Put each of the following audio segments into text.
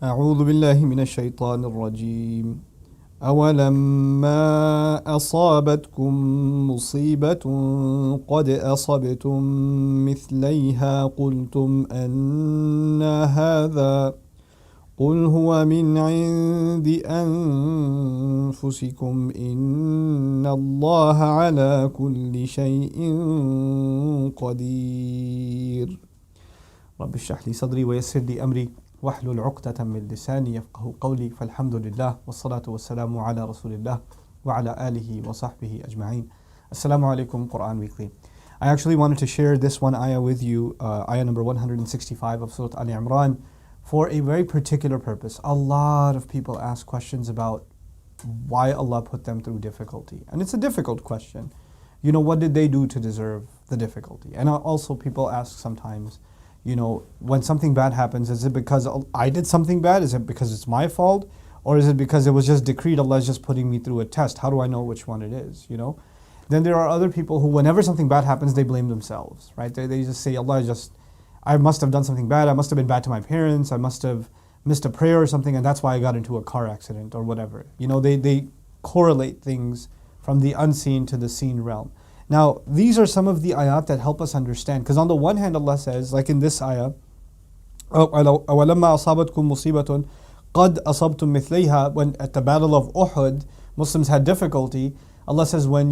أعوذ بالله من الشيطان الرجيم أولما أصابتكم مصيبة قد أصبتم مثليها قلتم أنى هذا قل هو من عند أنفسكم إن الله على كل شيء قدير رب اشرح لي صدري ويسر لي أمري واحلل عقدة من لساني يفقه قولي فالحمد لله والصلاة والسلام على رسول الله وعلى آله وصحبه أجمعين. Assalamu alaikum, Quran Weekly. I actually wanted to share this one ayah with you, ayah number 165 of Surah Al Imran, for a very particular purpose. A lot of people ask questions about why Allah put them through difficulty. And it's a difficult question. You know, what did they do to deserve the difficulty? And also people ask sometimes, you know, when something bad happens, is it because I did something bad? Is it because it's my fault? Or is it because it was just decreed, Allah is just putting me through a test? How do I know which one it is, you know? Then there are other people who, whenever something bad happens, they blame themselves, right? They just say, I must have done something bad. I must have been bad to my parents. I must have missed a prayer or something, and that's why I got into a car accident or whatever. You know, they correlate things from the unseen to the seen realm. Now, these are some of the ayat that help us understand. Because on the one hand, Allah says, like in this ayah, أَوَلَمَّا أَصَابَتْكُم مُصِيبَةٌ قَدْ أَصَبْتُم مِثْلَيْهَا. When at the battle of Uhud, Muslims had difficulty, Allah says, when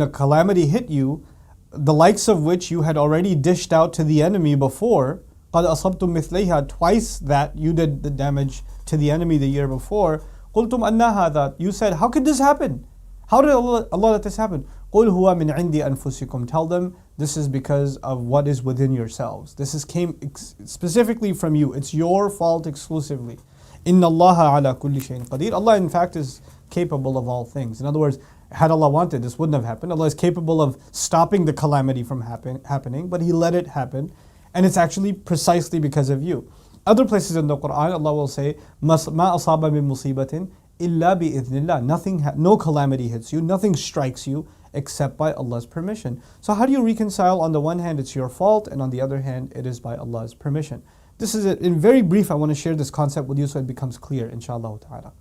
a calamity hit you, the likes of which you had already dished out to the enemy before, قَدْ أَصَبْتُم مِثْلَيْهَا, twice that you did the damage to the enemy the year before, قُلْتُمْ أَنَّ هَذَا, you said, how could this happen? How did Allah let this happen? قُلْ هُوَ مِنْ عِنْدِ أَنفُسِكُمْ. Tell them, this is because of what is within yourselves. This came specifically from you. It's your fault exclusively. إِنَّ اللَّهَ عَلَى كُلِّ شَيْءٍ قَدِيرٌ. Allah in fact is capable of all things. In other words, had Allah wanted, this wouldn't have happened. Allah is capable of stopping the calamity from happening, but He let it happen. And it's actually precisely because of you. Other places in the Quran, Allah will say, مَا أَصَابَ مِن مُصِيبَةٍ إِلَّا بِإِذْنِ اللَّهِ. No calamity hits you, nothing strikes you except by Allah's permission. So how do you reconcile? On the one hand, it's your fault, and on the other hand, it is by Allah's permission. This is it. In very brief, I want to share this concept with you so it becomes clear, inshallah ta'ala.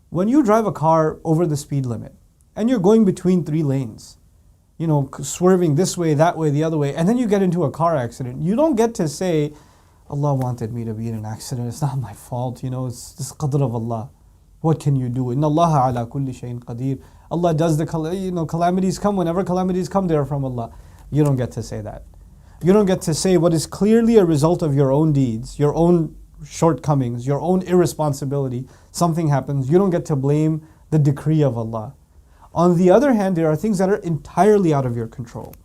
When you drive a car over the speed limit, and you're going between 3 lanes, you know, swerving this way, that way, the other way, and then you get into a car accident, you don't get to say, Allah wanted me to be in an accident, it's not my fault, you know, it's this qadr of Allah. What can you do? Inna Allah ala kulli shayin qadir. Allah does calamities come. Whenever calamities come, they are from Allah. You don't get to say that. You don't get to say what is clearly a result of your own deeds, your own shortcomings, your own irresponsibility. Something happens. You don't get to blame the decree of Allah. On the other hand, there are things that are entirely out of your control.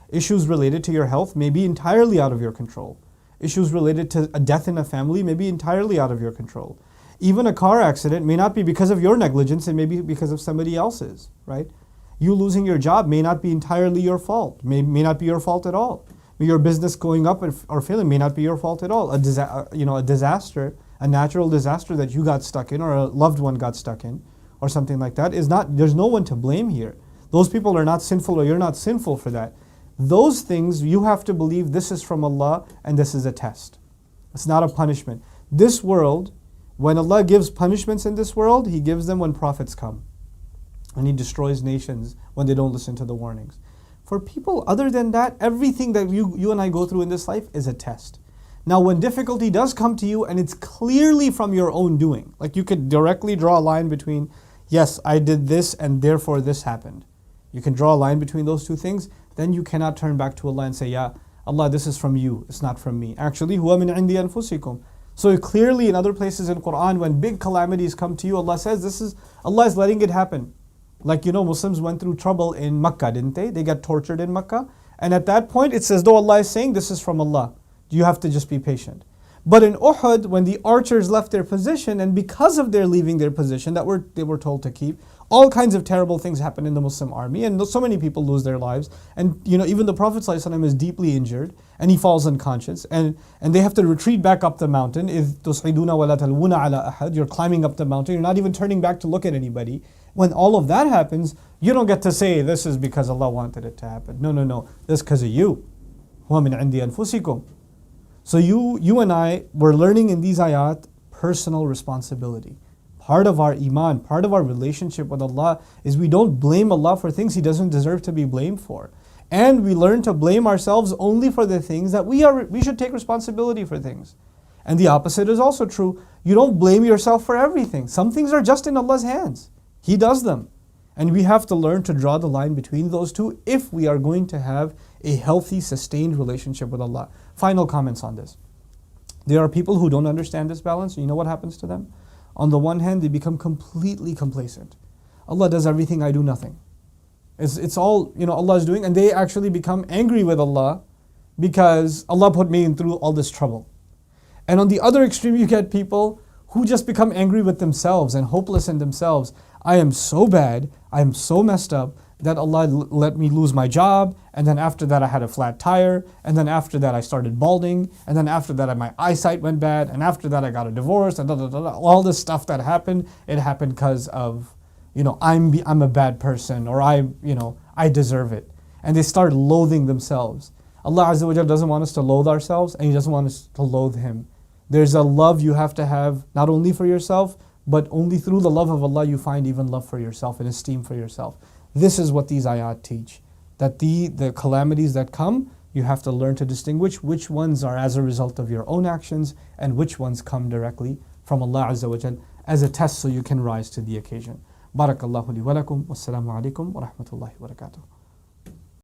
Issues related to your health may be entirely out of your control. Issues related to a death in a family may be entirely out of your control. Even a car accident may not be because of your negligence, it may be because of somebody else's, right? You losing your job may not be entirely your fault, may not be your fault at all. Your business going up or failing may not be your fault at all. A disaster, a natural disaster that you got stuck in or a loved one got stuck in or something like that there's no one to blame here. Those people are not sinful or you're not sinful for that. Those things you have to believe this is from Allah and this is a test. It's not a punishment. This world, when Allah gives punishments in this world, He gives them when prophets come. And He destroys nations when they don't listen to the warnings. For people other than that, everything that you and I go through in this life is a test. Now when difficulty does come to you and it's clearly from your own doing, like you could directly draw a line between, yes, I did this and therefore this happened. You can draw a line between those two things, then you cannot turn back to Allah and say, yeah, Allah, this is from you, it's not from me. Actually, huwa min indi anfusikum. So clearly in other places in Quran, when big calamities come to you, Allah says, Allah is letting it happen. Like, you know, Muslims went through trouble in Makkah, didn't they? They got tortured in Makkah. And at that point, it's as though Allah is saying, this is from Allah. You have to just be patient. But in Uhud, when the archers left their position, and because of their leaving their position that they were told to keep, all kinds of terrible things happen in the Muslim army, and so many people lose their lives. And you know, even the Prophet ﷺ is deeply injured, and he falls unconscious, and they have to retreat back up the mountain. إِذْ تُصْعِدُونَ وَلَا تَلْوُونَ عَلَى أَحَدٍ. You're climbing up the mountain, you're not even turning back to look at anybody. When all of that happens, you don't get to say, this is because Allah wanted it to happen. No. This is because of you. هُوَ مِنْ عِنْدِ أَنفُسِكُمْ. So you and I were learning in these ayat personal responsibility. Part of our iman, part of our relationship with Allah is we don't blame Allah for things He doesn't deserve to be blamed for. And we learn to blame ourselves only for the things that we should take responsibility for things. And the opposite is also true. You don't blame yourself for everything. Some things are just in Allah's hands. He does them. And we have to learn to draw the line between those two if we are going to have a healthy, sustained relationship with Allah. Final comments on this. There are people who don't understand this balance. You know what happens to them? On the one hand, they become completely complacent. Allah does everything, I do nothing. It's all, Allah is doing, and they actually become angry with Allah because Allah put me through all this trouble. And on the other extreme, you get people who just become angry with themselves and hopeless in themselves. I am so bad, I am so messed up that Allah let me lose my job, and then after that I had a flat tire, and then after that I started balding, and then after that my eyesight went bad, and after that I got a divorce, and all this stuff that happened, it happened because of, I'm a bad person, or I deserve it. And they start loathing themselves. Allah Azza wa Jalla doesn't want us to loathe ourselves, and He doesn't want us to loathe Him. There's a love you have to have, not only for yourself, but only through the love of Allah you find even love for yourself and esteem for yourself. This is what these ayat teach. That the calamities that come, you have to learn to distinguish which ones are as a result of your own actions and which ones come directly from Allah Azza wa Jal as a test so you can rise to the occasion. Barakallahu li wa lakum. Wassalamu alaikum wa rahmatullahi wa barakatuh.